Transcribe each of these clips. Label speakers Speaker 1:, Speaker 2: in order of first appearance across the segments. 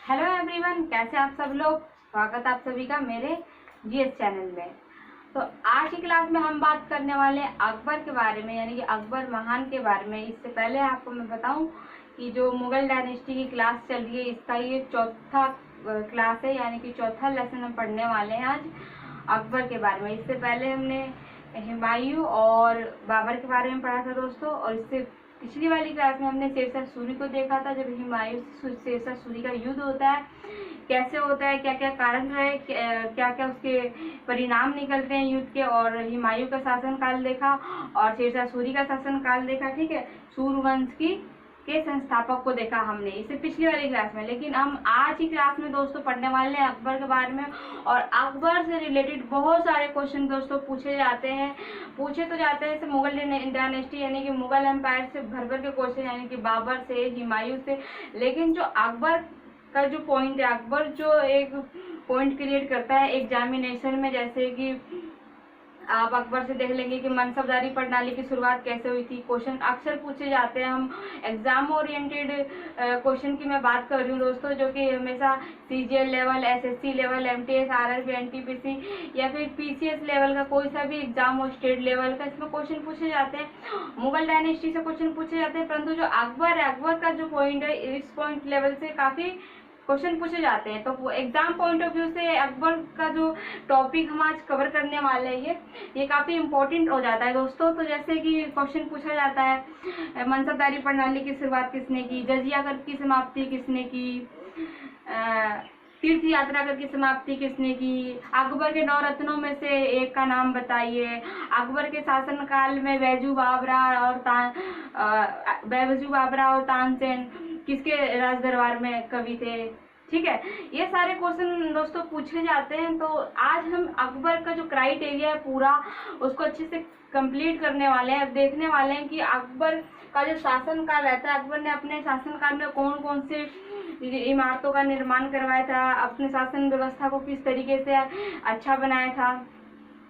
Speaker 1: Hello everyone, कैसे आप सब लोग। स्वागत है आप सभी का मेरे जीएस चैनल में। तो आज की क्लास में हम बात करने वाले हैं अकबर के बारे में, यानी कि अकबर महान के बारे में। इससे पहले आपको मैं बताऊं कि जो मुगल डायनेस्टी की क्लास चल रही है, इसका ये चौथा क्लास है, यानी कि चौथा लेसन हम पढ़ने वाले हैं आज अकबर के बारे में। इससे पहले हमने हुमायूं और बाबर के बारे में पढ़ा था दोस्तों, और इससे पिछली वाली क्लास में हमने शेरशाह सूरी को देखा था। जब हुमायूं से शेरशाह सूरी का युद्ध होता है, कैसे होता है, क्या क्या कारण रहे, क्या क्या उसके परिणाम निकलते हैं युद्ध के, और हुमायूं का शासनकाल देखा और शेरशाह सूरी का शासनकाल देखा। ठीक है, सूर्यवंश की के संस्थापक को देखा हमने इसे पिछली वाली क्लास में। लेकिन हम आज की क्लास में दोस्तों पढ़ने वाले हैं अकबर के बारे में, और अकबर से रिलेटेड बहुत सारे क्वेश्चन दोस्तों पूछे जाते हैं, पूछे तो जाते हैं। मुगल डायनेस्टी यानी कि मुगल एम्पायर से भर भर के क्वेश्चन, यानी कि बाबर से, हुमायूं से। लेकिन जो अकबर का जो पॉइंट है, अकबर जो एक पॉइंट क्रिएट करता है एग्जामिनेशन में, जैसे कि आप अकबर से देख लेंगे कि मनसबदारी प्रणाली की शुरुआत कैसे हुई थी। क्वेश्चन अक्सर पूछे जाते हैं। हम एग्जाम ओरिएंटेड क्वेश्चन की मैं बात कर रही हूँ दोस्तों, जो कि हमेशा CGL level, SSC level, MTS, RRB, NTPC या फिर पीसीएस लेवल का कोई सा भी एग्जाम हो, स्टेट लेवल का, इसमें क्वेश्चन पूछे जाते हैं। मुगल डायनेस्टी से क्वेश्चन पूछे जाते हैं, परंतु जो अकबर है, अकबर का जो पॉइंट है, इस पॉइंट लेवल से काफी क्वेश्चन पूछे जाते हैं। तो एग्जाम पॉइंट ऑफ व्यू से अकबर का जो टॉपिक हम आज कवर करने वाले हैं, ये काफी इंपॉर्टेंट हो जाता है दोस्तों। तो जैसे कि क्वेश्चन पूछा जाता है, मनसबदारी प्रणाली की शुरुआत किसने की, जजिया कर की समाप्ति किसने की, तीर्थ यात्रा कर की समाप्ति किसने की, अकबर के 9 रत्नों में से एक का नाम बताइए, अकबर के शासनकाल में बैजू बाबरा और तानसेन किसके राज दरबार में कवि थे। ठीक है, ये सारे क्वेश्चन दोस्तों पूछे जाते हैं। तो आज हम अकबर का जो क्राइटेरिया है पूरा, उसको अच्छे से कंप्लीट करने वाले हैं। अब देखने वाले हैं कि अकबर का जो शासनकाल रहता है, अकबर ने अपने शासनकाल में कौन कौन से इमारतों का निर्माण करवाया था, अपने शासन व्यवस्था को किस तरीके से अच्छा बनाया था।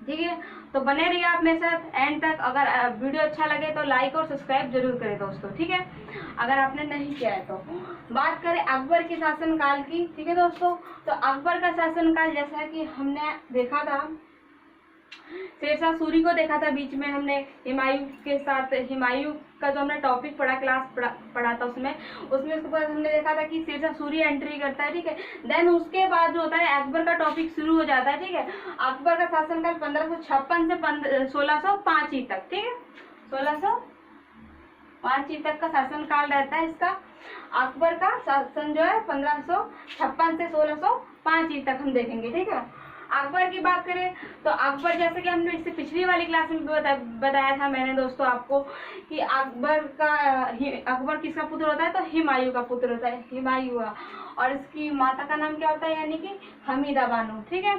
Speaker 1: ठीक है, तो बने रहिए आप मेरे साथ एंड तक। अगर वीडियो अच्छा लगे तो लाइक और सब्सक्राइब जरूर करें दोस्तों। ठीक है, अगर आपने नहीं किया है तो। बात करें अकबर के शासनकाल की, ठीक है दोस्तों, तो अकबर का शासनकाल जैसा कि हमने देखा था, शेरशाह सूरी को देखा था बीच में हमने, हुमायूं के साथ, हुमायूं का जो हमने टॉपिक पढ़ा, क्लास पढ़ा था उसमें उसके बाद हमने देखा था कि शेरशाह सूरी एंट्री करता है। ठीक है, देन उसके बाद जो होता है अकबर का टॉपिक शुरू हो जाता है। ठीक है, अकबर का शासनकाल 1556 से 1605 तक। ठीक है, 1605 तक का शासनकाल रहता है इसका। अकबर का शासन जो है 1556 से 1605 तक हम देखेंगे। ठीक है, अकबर की बात करें तो अकबर, जैसे कि हमने इससे पिछली वाली क्लास में बताया था मैंने दोस्तों आपको कि अकबर किसका पुत्र होता है, तो हुमायूं का पुत्र होता है, हुमायूं। और इसकी माता का नाम क्या होता है, यानी कि हमीदा बानो। ठीक है,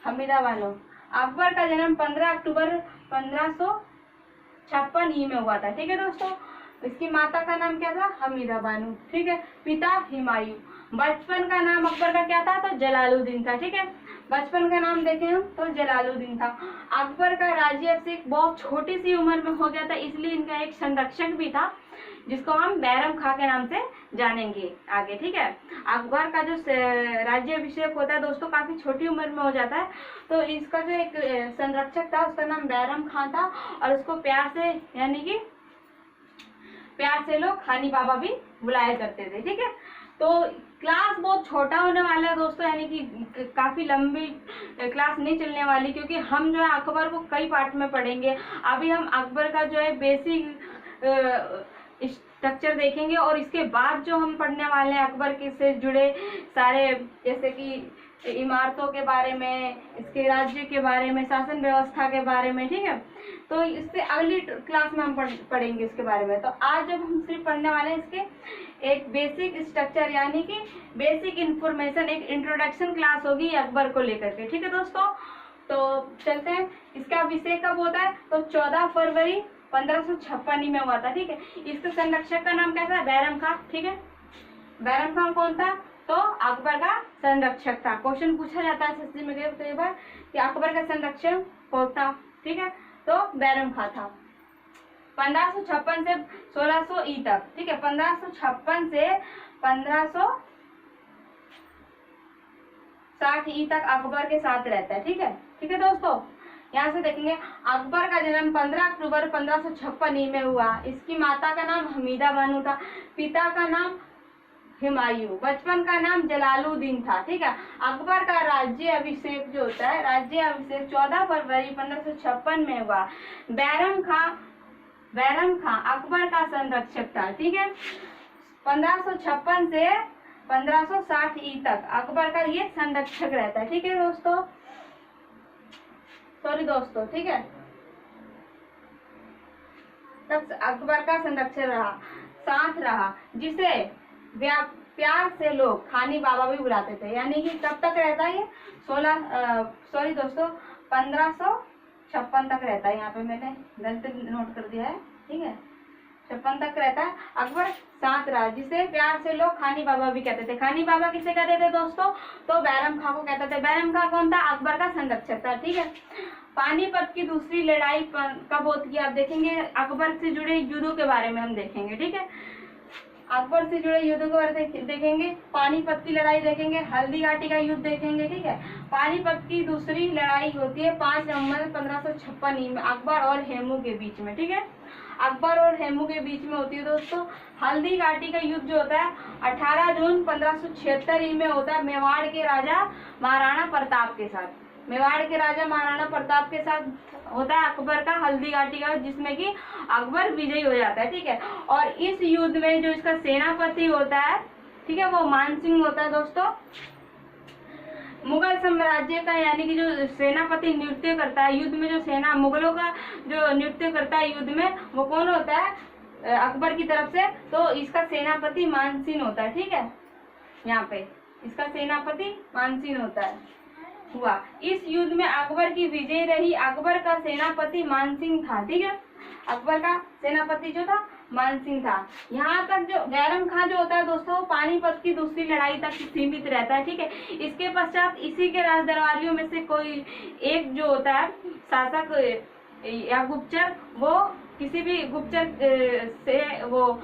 Speaker 1: हमीदा बानो। अकबर का जन्म 15 अक्टूबर 1556 में हुआ था। ठीक है दोस्तों, इसकी माता का नाम क्या था, हमीदा बानो। ठीक है, पिता हुमायूं। बचपन का नाम अकबर का क्या था, तो जलालुद्दीन था। ठीक है, बचपन का नाम देखें हम तो जलालुद्दीन था। अकबर का राज्याभिषेक बहुत छोटी सी उम्र में हो गया था, इसलिए इनका एक संरक्षक भी था जिसको हम बैरम खां के नाम से जानेंगे आगे। ठीक है, अकबर का जो राज्याभिषेक होता है दोस्तों काफी छोटी उम्र में हो जाता है, तो इसका जो एक संरक्षक था उसका नाम बैरम खां था, और उसको प्यार से, यानी कि प्यार से लोग खानी बाबा भी बुलाया करते थे। ठीक है, तो क्लास बहुत छोटा होने वाला है दोस्तों, यानी कि काफी लंबी क्लास नहीं चलने वाली, क्योंकि हम जो है अकबर को कई पार्ट में पढ़ेंगे। अभी हम अकबर का जो है बेसिक स्ट्रक्चर देखेंगे, और इसके बाद जो हम पढ़ने वाले हैं अकबर के से जुड़े सारे, जैसे कि इमारतों के बारे में, इसके राज्य के बारे में, शासन व्यवस्था के बारे में। ठीक है, तो इससे अगली क्लास में हम पढ़ेंगे इसके बारे में। तो आज जब हम सिर्फ पढ़ने वाले हैं इसके एक बेसिक स्ट्रक्चर, यानी कि बेसिक इंफॉर्मेशन, एक इंट्रोडक्शन क्लास होगी अकबर को लेकर के। ठीक है दोस्तों, तो चलते हैं। इसका अभिषेक कब होता है, तो 14 फरवरी 1556 में हुआ था। ठीक है, इसके संरक्षक का नाम क्या था, बैरम खां। ठीक है, बैरम खां कौन था, तो अकबर का संरक्षक था। क्वेश्चन पूछा जाता है एसएससी में कई बार कि अकबर का संरक्षक कौन था। ठीक है, तो बैरम खां था। 1556 से 1600 तक। ठीक है, 1556 से 1500 1360 ई तक अकबर के साथ रहता है। ठीक है दोस्तों, यहाँ से देखेंगे अकबर का जन्म 15 अक्टूबर 1556 ई में हुआ। इसकी माता का नाम हमीदा बानो था, पिता का नाम हुमायूं, बचपन का नाम जलालुद्दीन था। ठीक है, अकबर का राज्य अभिषेक जो होता है, राज्य अभिषेक 14 फरवरी 1556 में हुआ। बैरम खां अकबर का संरक्षक था। ठीक है, 1556 से 1560 ई तक अकबर का ये संरक्षक रहता है। ठीक है दोस्तों, सॉरी दोस्तों, ठीक है, तब अकबर का संरक्षक रहा, साथ रहा, जिसे प्यार से लोग खानी बाबा भी बुलाते थे। यानी कि कब तक रहता है ये 1556 तक रहता है। यहाँ पे मैंने गलत नोट कर दिया है। ठीक है, 56 तक रहता है। अकबर साथ रहा, जिसे प्यार से लोग खानी बाबा भी कहते थे। खानी बाबा किसे कहते थे दोस्तों? तो बैरम खां को कहते थे। बैरम खां कौन था? अकबर का संरक्षक था। ठीक है, पानीपत की दूसरी लड़ाई कब होती है आप देखेंगे। अकबर से जुड़े युद्धों के बारे में हम देखेंगे। ठीक है, अकबर से जुड़े युद्धों के बारे में देखेंगे, पानीपत की लड़ाई देखेंगे, हल्दी घाटी का युद्ध देखेंगे। ठीक है, पानीपत की दूसरी लड़ाई होती है 5 नवंबर 1556 में अकबर और हेमू के बीच में। ठीक है, अकबर और हेमू के बीच में होती है दोस्तों। हल्दी घाटी का युद्ध जो होता है 18 जून 1576 में होता है, मेवाड़ के राजा महाराणा प्रताप के साथ। मेवाड़ के राजा महाराणा प्रताप के साथ होता है अकबर का हल्दी घाटी का, जिसमें कि अकबर विजयी हो जाता है। ठीक है, और इस युद्ध में जो इसका सेनापति होता है, ठीक है, वो मानसिंह होता है दोस्तों। मुगल साम्राज्य का यानी कि जो सेनापति नृत्य करता है युद्ध में, जो सेना मुगलों का जो नृत्य करता है युद्ध में, वो कौन होता है? अकबर की तरफ से। तो इसका सेनापति मानसिंह होता है। ठीक है, यहाँ पे इसका सेनापति मानसिंह होता है हुआ। इस युद्ध में अकबर की विजय रही। अकबर का सेनापति मानसिंह था। ठीक है, अकबर का सेनापति जो था मानसिंह था। यहाँ तक जो बैरम खां जो होता है दोस्तों, पानीपत की दूसरी लड़ाई तक सीमित रहता है। ठीक है, इसके पश्चात इसी के राज दरबारियों में से कोई एक जो होता है शासक या गुप्तचर, वो किसी भी गुप्तचर से वो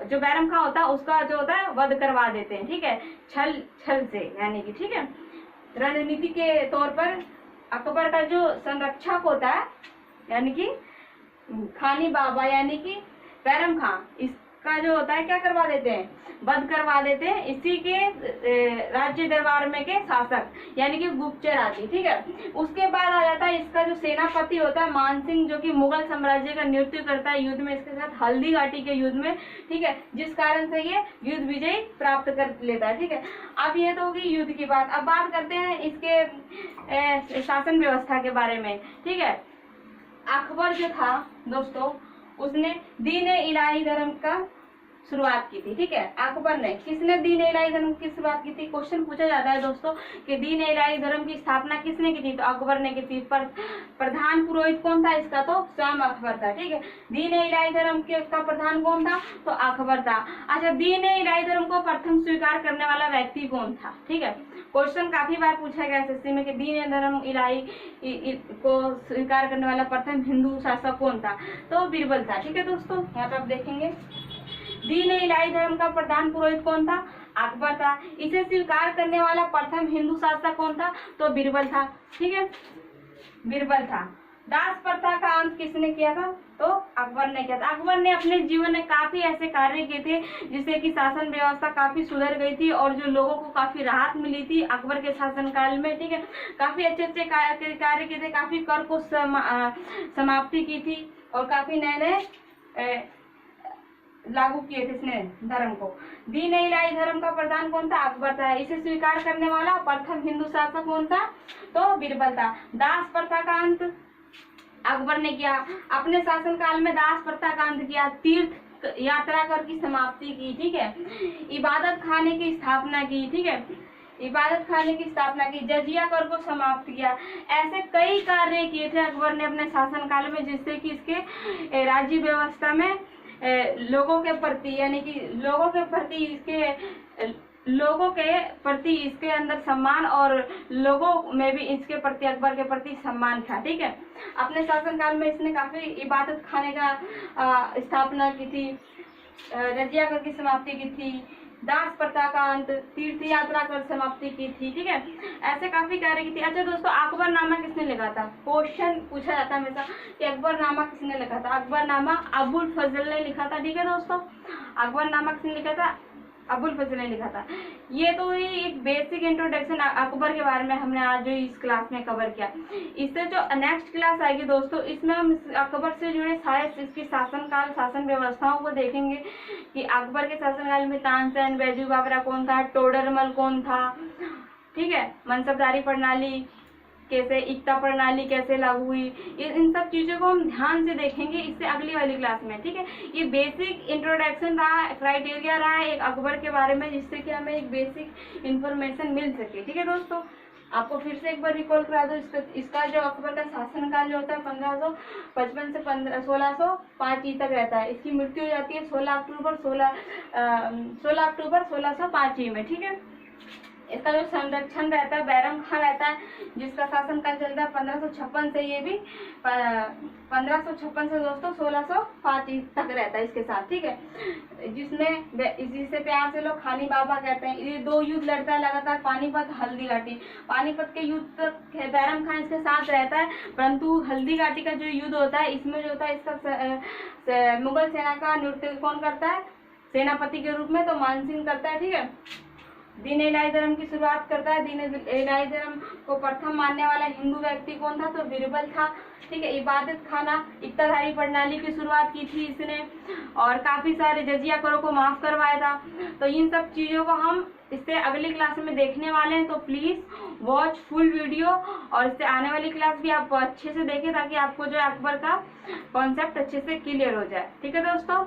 Speaker 1: जो बैरम खां होता है उसका जो होता है वध करवा देते हैं। ठीक है, छल से, यानी कि ठीक है, रणनीति के तौर पर अकबर का जो संरक्षक होता है यानी कि खानी बाबा यानी कि बैरम खां, इसका जो होता है क्या करवा देते हैं? वध करवा देते हैं। इसी के राज्य दरबार में के शासक यानी कि गुप्तचर आदि। ठीक है, उसके बाद आ जाता है इसका जो सेनापति होता है मानसिंह, जो कि मुगल साम्राज्य का नृत्य करता है युद्ध में इसके साथ, हल्दी घाटी के युद्ध में। ठीक है, जिस कारण से ये युद्ध विजय प्राप्त कर लेता है। ठीक है, अब ये तो होगी युद्ध की बात। अब बात करते हैं इसके शासन व्यवस्था के बारे में। ठीक है, अकबर जो था दोस्तों, उसने दीन इलाही धर्म का शुरुआत की थी। ठीक है, अकबर ने, किसने दीन इलाही धर्म की शुरुआत की थी? क्वेश्चन पूछा जाता है दोस्तों कि दीन इलाही धर्म की स्थापना किसने की थी? तो अकबर ने की थी। पर प्रधान पुरोहित कौन था इसका? तो स्वयं अकबर था। ठीक है, दीन इलाही धर्म के का प्रधान कौन था? तो अकबर था। अच्छा, दीन इलाही धर्म को प्रथम स्वीकार करने वाला व्यक्ति कौन था? ठीक है, क्वेश्चन काफी बार पूछा गया एसएससी में कि दीन धर्म इलाही को स्वीकार करने वाला प्रथम हिंदू शासक कौन था? तो बीरबल था। ठीक है दोस्तों, यहाँ पे आप देखेंगे दीन इलाही धर्म का प्रधान पुरोहित कौन था? अकबर था। इसे स्वीकार करने वाला प्रथम हिंदू शासक कौन था? तो बीरबल था। ठीक है, बीरबल था। दास प्रथा का अंत किसने किया था? तो अकबर ने किया था। अकबर ने अपने जीवन में काफी ऐसे कार्य किए थे जिससे कि शासन व्यवस्था काफी सुधर गई थी और जो लोगों को काफी राहत मिली थी अकबर के शासनकाल में। ठीक है, काफी अच्छे अच्छे कार्य किए थे, काफी कर को समाप्ति की थी और काफी नए नए लागू किए थे इसने धर्म को। दीन इलाही धर्म का प्रधान कौन था? अकबर था। इसे स्वीकार करने वाला प्रथम हिंदू शासक कौन था? तो बीरबल था। दास प्रथा का अंत अकबर ने किया। अपने शासनकाल में दास प्रथा का अंत किया। तीर्थ यात्रा कर की समाप्ति की। ठीक है, इबादत खाने की स्थापना की। ठीक है, इबादत खाने की स्थापना की। जजिया कर को समाप्त किया। ऐसे कई कार्य किए थे अकबर ने अपने शासनकाल में जिससे कि इसके राज्य व्यवस्था में लोगों के प्रति यानी कि लोगों के प्रति इसके अंदर सम्मान और लोगों में भी इसके प्रति अकबर के प्रति सम्मान था। ठीक है, अपने शासनकाल में इसने काफी इबादत खाने का स्थापना की थी, रजिया कर की समाप्ति की थी, दास प्रथा का अंत, तीर्थ यात्रा कर समाप्ति की थी। ठीक है, ऐसे काफी कार्य की थी। अच्छा दोस्तों, अकबरनामा किसने लिखा था? क्वेश्चन पूछा जाता है हमेशा कि अकबरनामा किसने लिखा था? अकबरनामा अबुल फजल ने लिखा था। ठीक है दोस्तों, अकबरनामा किसने लिखा था? अबुल फजल ने लिखा था। ये तो ही एक बेसिक इंट्रोडक्शन अकबर के बारे में हमने आज जो इस क्लास में कवर किया। इससे जो नेक्स्ट क्लास आएगी दोस्तों, इसमें हम अकबर से जुड़े सारे इसकी शासनकाल, शासन व्यवस्थाओं को देखेंगे कि अकबर के शासनकाल में तानसेन, बैजू बावरा कौन था, टोडरमल कौन था। ठीक है, मनसबदारी प्रणाली कैसे, एकता प्रणाली कैसे लागू हुई, इन सब चीजों को हम ध्यान से देखेंगे इससे अगली वाली क्लास में। ठीक है, ये बेसिक इंट्रोडक्शन रहा, क्राइटेरिया रहा है एक अकबर के बारे में, जिससे कि हमें एक बेसिक इंफॉर्मेशन मिल सके। ठीक है दोस्तों, आपको फिर से एक बार रिकॉल करा दो, इसका जो अकबर का शासनकाल जो होता है 1555 से 1605 तक रहता है। इसकी मृत्यु हो जाती है 16 अक्टूबर 1605 में। ठीक है, इसका जो संरक्षण रहता है बैरम खान रहता है, जिसका शासनकाल चलता है 1556 से, ये भी 1556 से दोस्तों 1605 तक रहता है इसके साथ। ठीक है, जिसमें जिसे प्यार से लोग खानी बाबा कहते हैं। ये 2 युद्ध लड़ता है लगातार, पानीपत, हल्दी घाटी। पानीपत के युद्ध तक बैरम खान इसके साथ रहता है, परंतु हल्दी घाटी का जो युद्ध होता है, इसमें जो होता है इसका मुगल सेना का नेतृत्व कौन करता है? सेनापति के रूप में तो मानसिंह करता है। ठीक है, दीन इलाही धर्म की शुरुआत करता है। दीन इलाही धर्म को प्रथम मानने वाला हिंदू व्यक्ति कौन था? तो बीरबल था। ठीक है, इबादत खाना, इक्ताधारी प्रणाली की शुरुआत की थी इसने, और काफी सारे जजिया करों को माफ करवाया था। तो इन सब चीजों को हम इससे अगली क्लास में देखने वाले हैं, तो प्लीज वॉच फुल वीडियो, और इससे आने वाली क्लास भी आप अच्छे से देखें ताकि आपको जो अकबर का कॉन्सेप्ट अच्छे से क्लियर हो जाए। ठीक है दोस्तों।